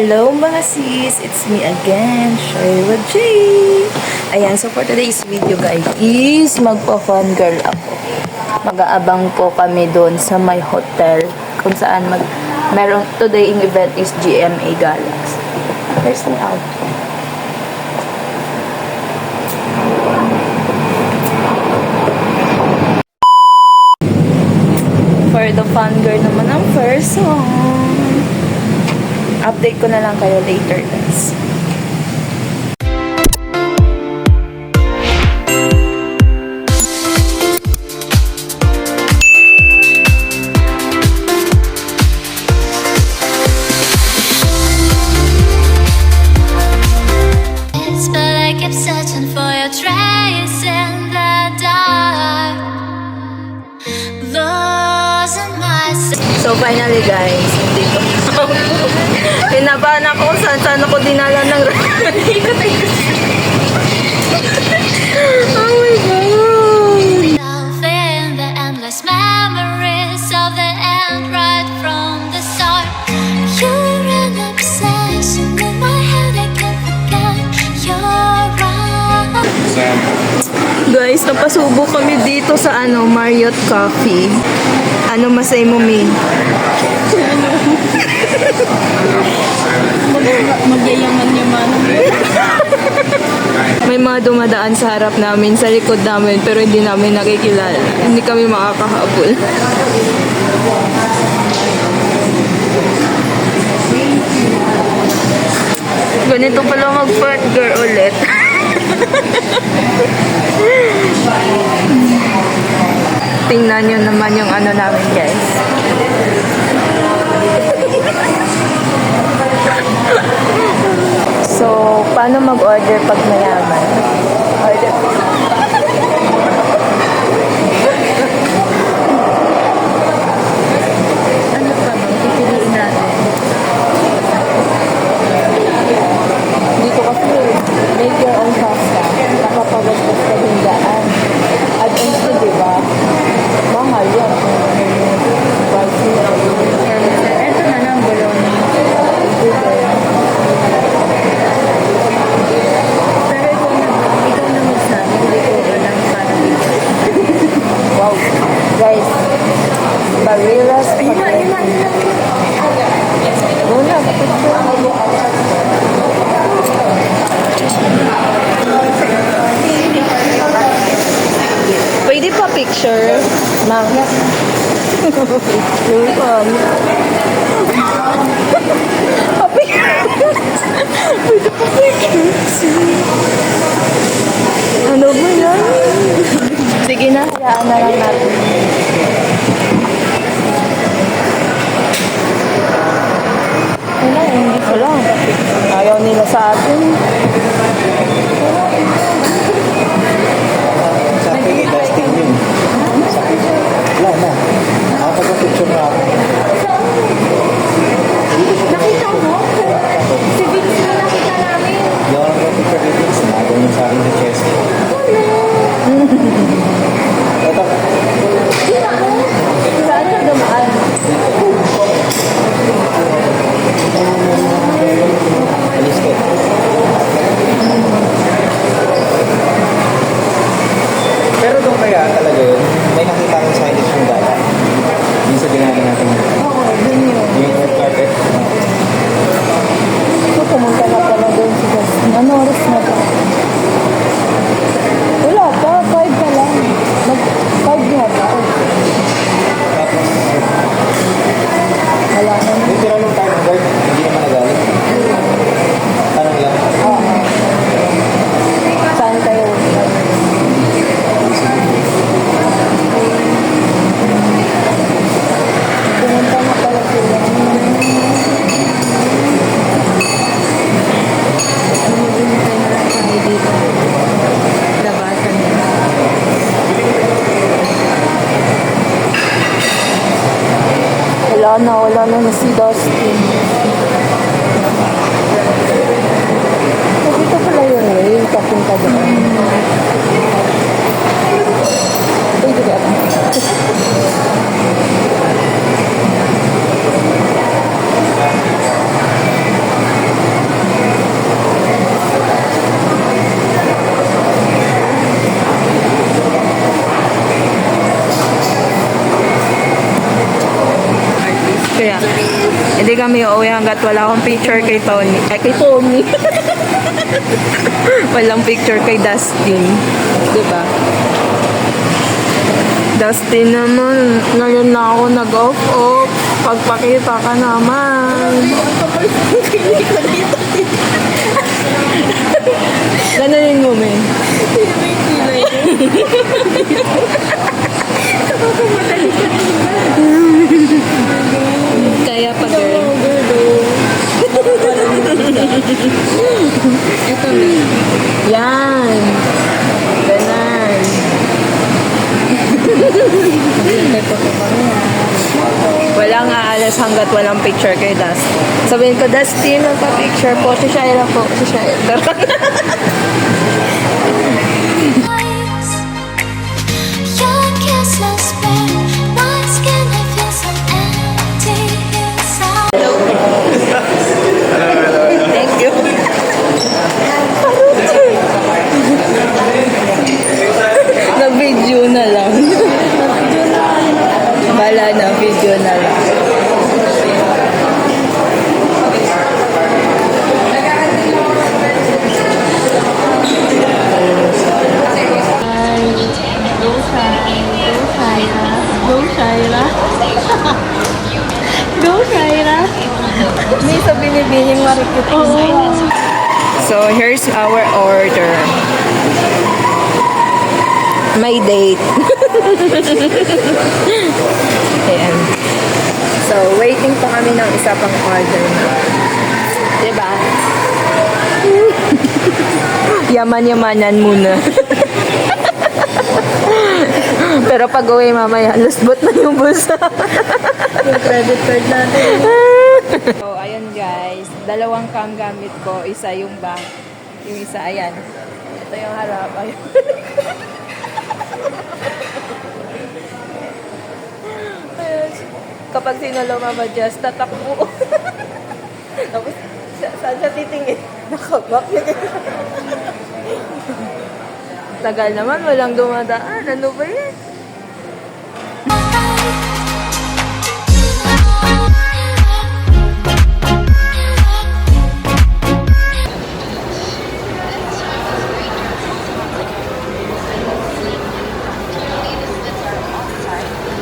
Hello mga sis! It's me again, Shayla J. Ayan, so for today's video guys is magpa-fun girl ako. Mag-aabang po kami doon sa my hotel kung saan meron today yung event is GMA Galaxy. Here's an outfit. For the fun girl naman ang first song. Update ko na lang kayo later, guys. So finally guys, dito. Pinabahan ako kung saan ako dinala ng ikot-ikot. Oh my God! The endless memories of the end right from the start. You're an obsession in my head, I can't forget your eyes. Guys, napasubo kami dito sa Marriott Coffee. Ano masay mo, May? Magyayaman yung manong. May mga dumadaan sa harap namin, sa likod namin, pero hindi namin nakikilala. Hindi kami makakahabol. Ganito pala mag-fat girl ulit. Tingnan nyo naman yung namin, guys. So, paano mag-order pag mayaman? Order. Ano pa ba? Pipiliin natin. Dito kasi, make your own pasta. Nakapagastos ka hinggaan. Add-ons ko, diba? Mahal yan. Ito na lang, bologna. Pero ikaw na magsabi. Hindi ko alam para dito. Wow. Guys, Barreras. Muna, pwede pa picture? Ma'am. Pwede pa picture? Ano ba yan? Sige na, hayaan na lang natin. Hindi ko lang. Ayaw nila sa atin. Sabi ni Dustin yun. Wala na. Nakapag-picture na ako. Nakita mo? Si Vince na nakita namin. Hindi ako nakapag-picture dito. Sinabi niya sa akin sa chest. Ito. Saan ka dumaan? Alis ko. Pero doon kaya talaga yun, may nakita kong signage yung dala. Yung sa ginagawa natin. Oo, dun yun. Yung red carpet. So, pumunta na pala doon si Justin. Ano oras na ba? Wala pa, 5 pa lang. 5 na pa. Tapos, Wala na. yung tira ng time guard, hindi naman nagalit. Tanong lang. Oo. Saan kayo? Pumunta na pala sila. Hinihintay na lang tayo dito. Labasan nila. Wala na si Dustin. Dito pala yun eh, papunta doon. Uy, di ba? kami uuwi hanggat wala akong picture kay Tony. Ay, kay Tony. Walang picture kay Dustin. Diba? Dustin naman, ngayon na ako nag-off-off. Pagpakita ka naman. Gananin mo, men. Kaya pa, girl. Ito na. Yan. Ganan. May photo pa rin. Walang aalas hanggat walang picture kay Dustin. Sabihin ko, Dustin, magpa-picture po. Si Shaira po. Si Shaira. Your kiss lost bare my skin. I feel so empty inside. Thank you. Na-video na lang. Bala na, video na lang. Go, Shaira. Go, Shaira. May sa binibining marikit. So, here's our order. May date. Ayan. So, waiting pa kami ng isa pang order na. Diba? Yaman-yamanan muna. Pero pag uwi mamaya, lusbot na yung bulsa. Yung credit card natin. So, ayun guys. Dalawang cam gamit ko. Isa yung back. Yung isa, ayan. Ito yung harap. Ayun. Ayun. Kapag sino lumabadya, tatakbo. Tapos, saan siya titingin? Nakabak niya. Tagal naman, walang dumadaan. Ano ba yan?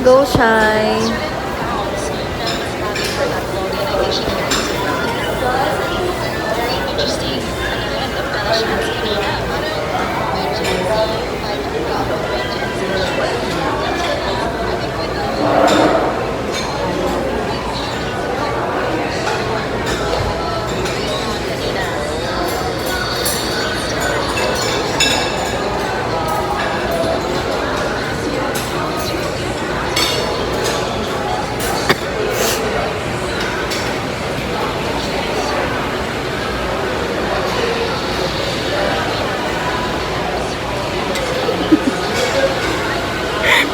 Go, Shine.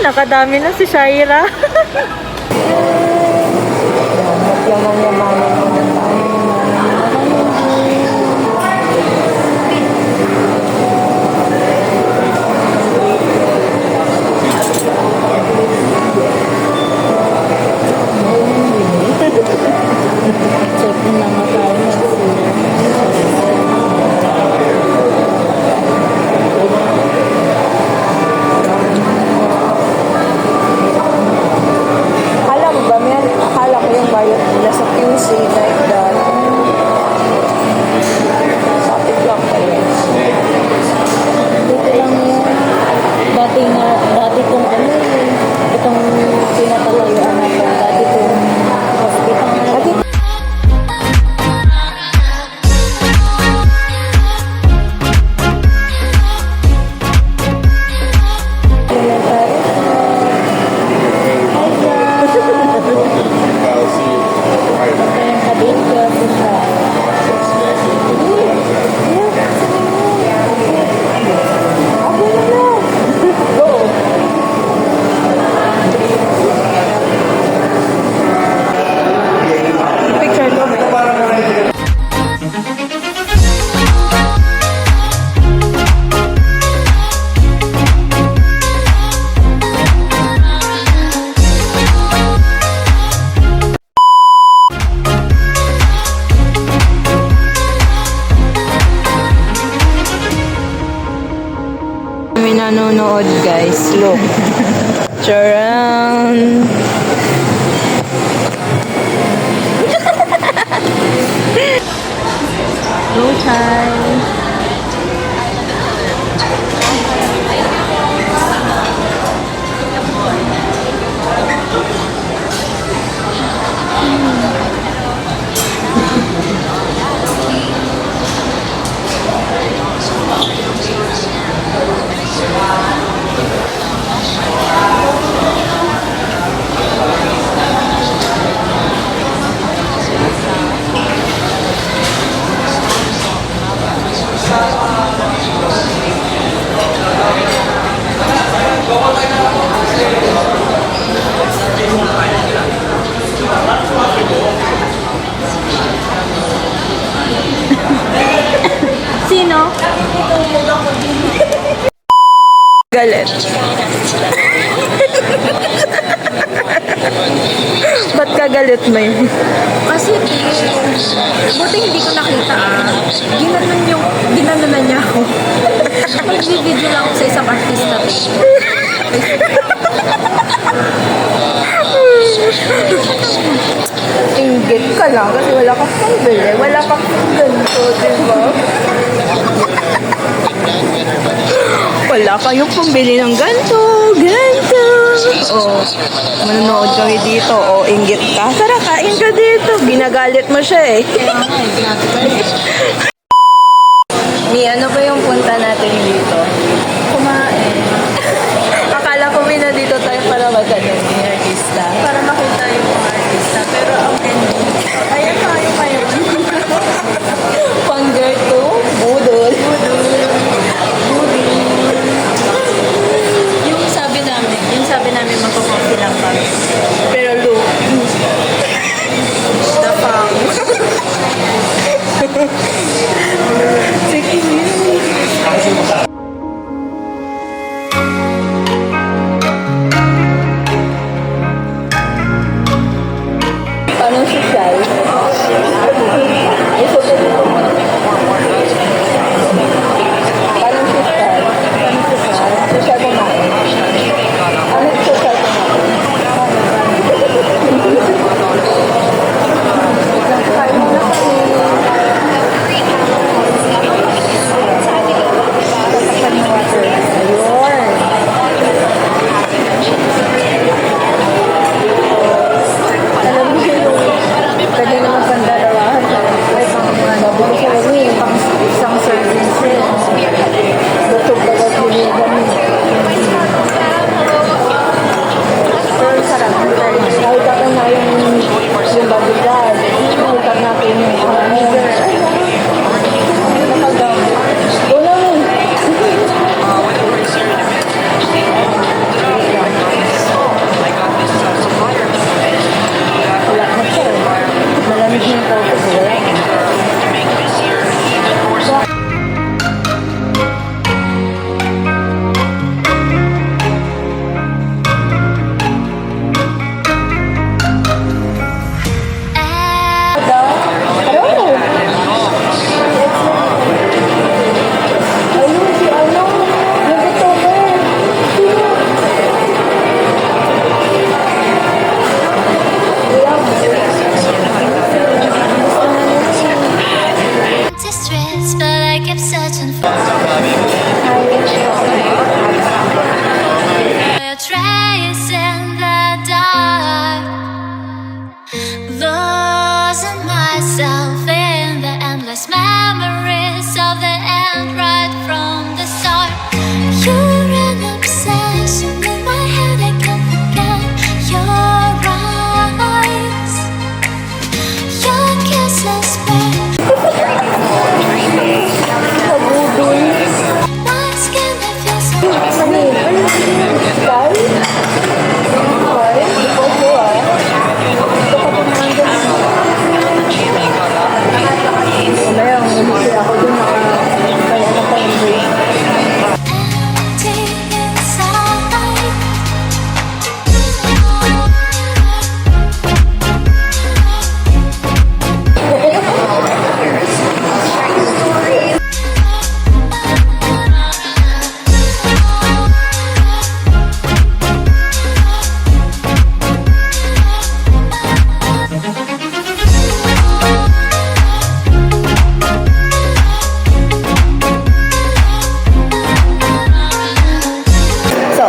Nakadami na si Shaira. Yaman-yamanan muna tayo. Check na nga tayo na Akala mo ba, men? Akala ko yung bayad nila sa QC nanonood, guys. Look. Charan! Go time! Sino? Galit. Ba't ka galit, May? Kasi, buti hindi ko nakita. Ginanon niya ako. Nag-video lang ako sa isang artista. Inggit ka lang kasi wala kang pambili. Wala kang ganito, diba? Wala kayong pambili ng ganito, ganito. Oh, manonood kami dito. Oh, inggit ka. Tara, kain ka dito. Ginagalit mo siya eh. Mi, ano ba yung punta natin dito? Kumain. Akala ko na dito tayo para magtanong yung artista. Para makita yung mga artista. Pero ang ending, ayan tayo ngayon. Panger to, budol. Yung sabi namin magkukumpi lang kami. Pero look, Dapang.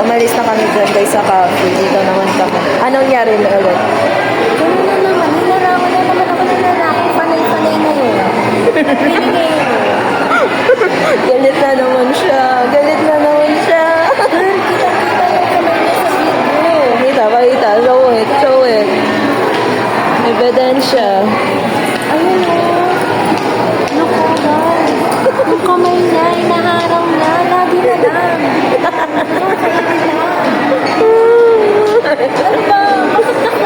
umalis na kami doon guys sa cafe. Dito naman kami. Anong nangyari na ulit? Ano na naman? Nilarangan na naman ako ng lalaki. Panay-panay na yun. Binigay mo. Galit na naman siya. Galit na naman siya. Kita-kita yung kamay niya sa video. Kita. Show it. Show it. Ebidensya. Ayun o. Yung kamay niya, inaharang na. Lagi na lang. Ano ba? Bakit ako?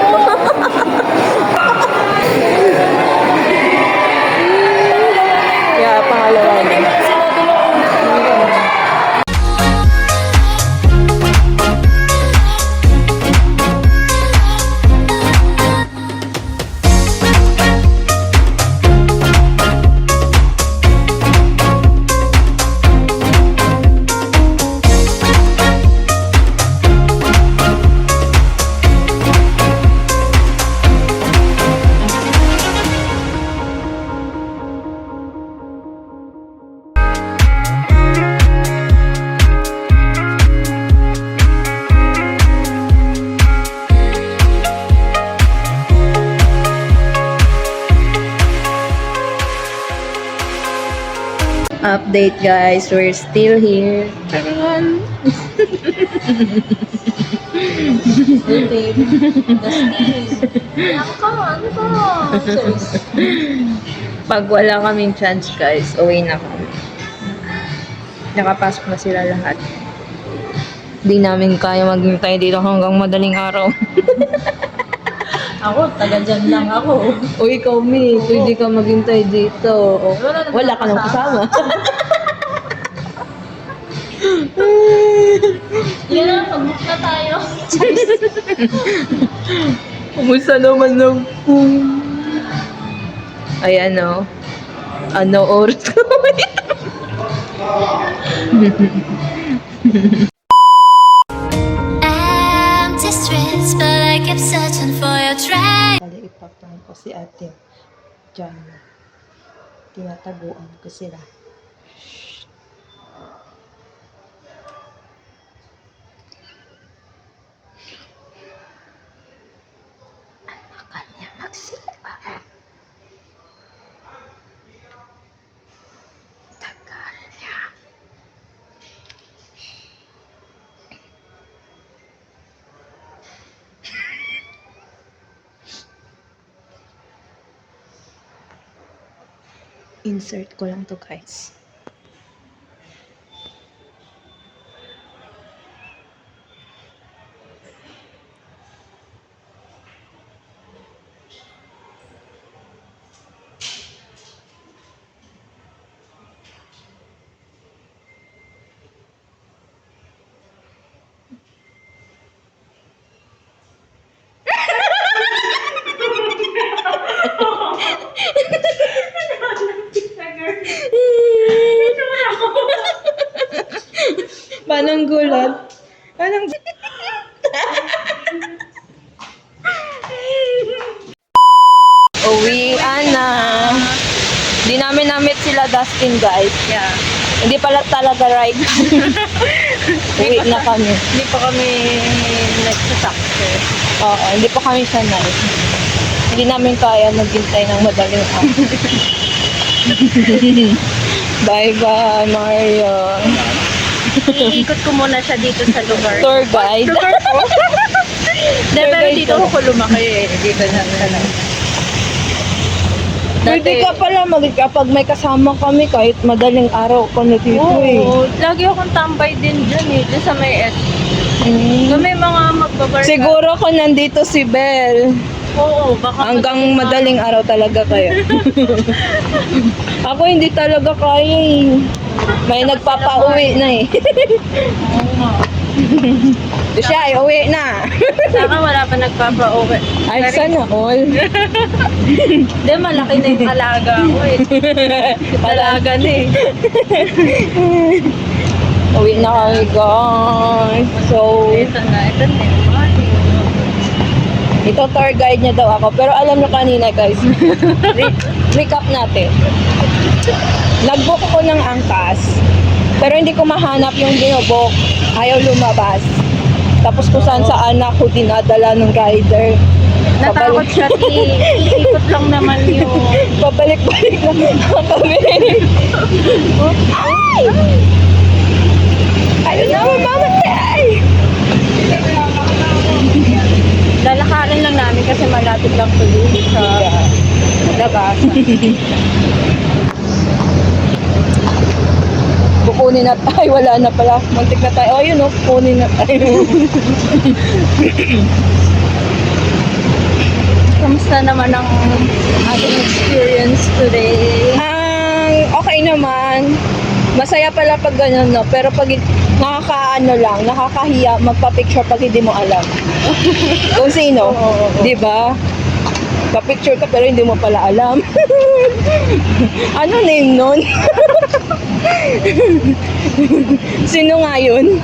Yeah, pangalawa na. Update guys, we're still here. Charan! Pag wala kaming chance guys, uwi na kami. Nakapasok na sila lahat. Di namin kaya maghintay dito hanggang madaling araw. Ako, taga dyan lang ako. Uy, ikaw, Mi. Pwede ka maghintay dito. Wala ka nang kasama. Yan na, pag-book na tayo. Kumusta naman ng Ayan o. Ano oras ko? Empty streets, but I kept searching for your trace. Kali ipapang ko si ate Jana. Tinataguan ko sila. Ano kanya magsilpa? Tagal niya. Insert ko lang to guys. Panang gulat. Panang uwian na. Di namin na-meet sila Dustin guys. Yeah. Hindi pala talaga ride. Uwi na kami. Hindi pa kami nagsasakto. Oo, hindi pa kami sanay. Hindi namin kaya maghintay ng madaling araw. Bye-bye, Mario. Iikot ko muna siya dito sa lugar. Tour guide. Lugar ko? Hindi, pero guide dito ko. ako lumaki eh. Dito na lang. Pwede ka pala kapag may kasama kami kahit madaling araw ko na dito eh. Oo, lagi akong tambay din dyan eh. Dyan sa may S. So, may mga magbabar. Siguro ko nandito si Belle. Oo, baka Hanggang madaling araw talaga kayo. Ako hindi talaga kaya eh. May nagpapauwi na eh. Oo nga. Siya ay uwi na. Saka wala pa nagpapa-uwi. Ay, sana all. Hindi, malaki na yung alaga ko eh. Alaga na eh. Uwi na kami guys. So, Ito na yung ito tour guide niya daw ako. Pero alam nyo kanina guys, recap natin. Nag-book ko ng angkas. Pero hindi ko mahanap yung binubok. Ayaw lumabas. Tapos kung saan ako dinadala ng rider. Natakot siya, iikot lang naman yung... Pabalik-balik lang kami. Ay! Ayun na, mamamatay! Lalakarin lang namin kasi malapit lang to dun sa labas. Kukunin na tayo. Wala na pala. Muntik na tayo. Oh, yun o. Kukunin na tayo. Kamusta naman ang ating experience today? Okay naman. Masaya pala pag ganun, no? Pero pag nakakaano lang, nakakahiya magpa-picture pag hindi mo alam. Kung sino. Di ba? Pa-picture ka pero hindi mo pala alam. Ano name nun? Sino nga yun?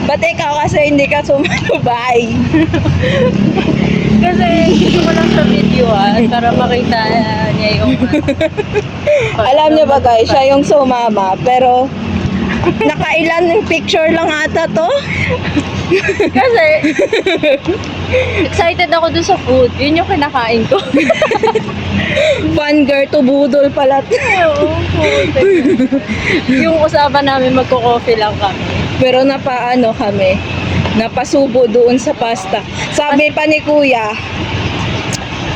Ba't ikaw kasi hindi ka sumalubay? Kasi gusto ko lang sa video para makita niya yung... Alam niyo ba guys, siya yung sumama, pero nakailan ng picture lang ata to? Kasi excited ako dun sa food. Yun yung kinakain ko. Fun girl to budol pala. Oo, food. Yung usapan namin magko-coffee lang kami. Pero napaano kami, napasubo doon sa pasta. Sabi pa ni kuya,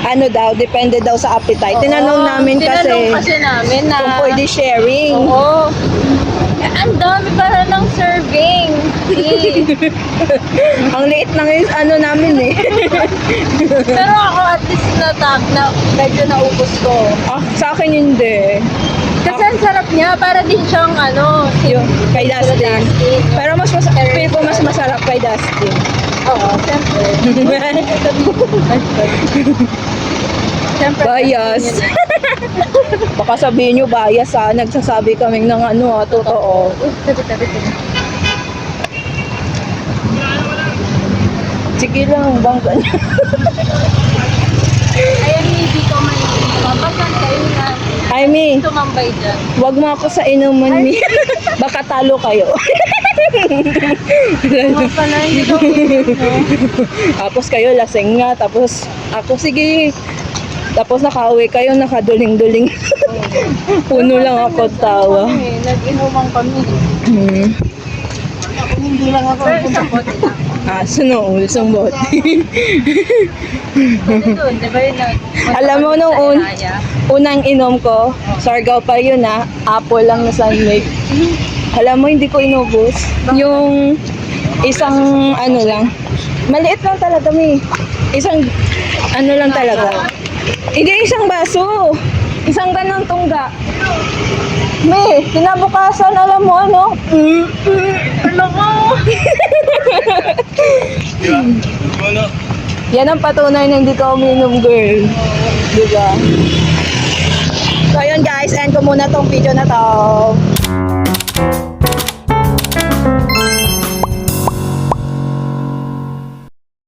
ano daw, depende daw sa appetite. Tinanong namin Tinanong kasi namin na... kung pwede sharing. Oo. Ang dami para ng serving. Ang liit lang yung ano namin eh. Pero ako at least na medyo naubos ko. Sa akin hindi. Kasi ang sarap niya, para din siyang Yung kay Dustin. Dustin. Pero feel ko mas masarap kay Dustin. Oo, siyempre. Siyempre. Bias. Baka sabihin nyo bias nagsasabi kaming ng totoo. Tabi. Sige lang, bangga niya. Ayan, hindi ko may papasan kayo na I mean, tumambay dyan. wag mo ako sa inuman mi. Baka talo kayo. Pa na, hindi ko Tapos kayo lasing nga, tapos ako sige. Tapos nakauwi kayo, nakaduling-duling. Puno lang ako tawa. Nag-inuman kami. Hindi lang ako. Pero isang bote lang. Sunool, sumbot. Pwede dun, di ba yun? Alam mo nung unang inom ko, Sargaw pa yun apple lang na sunmake. Alam mo, hindi ko inubos. Yung isang lang, maliit lang talaga isang lang talaga. Hindi isang baso. Isang ganang tungga. Kinabukasan, alam mo Alam mo! Yan ang patunay na hindi ka uminom, girl. Diba? So, yun guys, end ko muna tong video na to.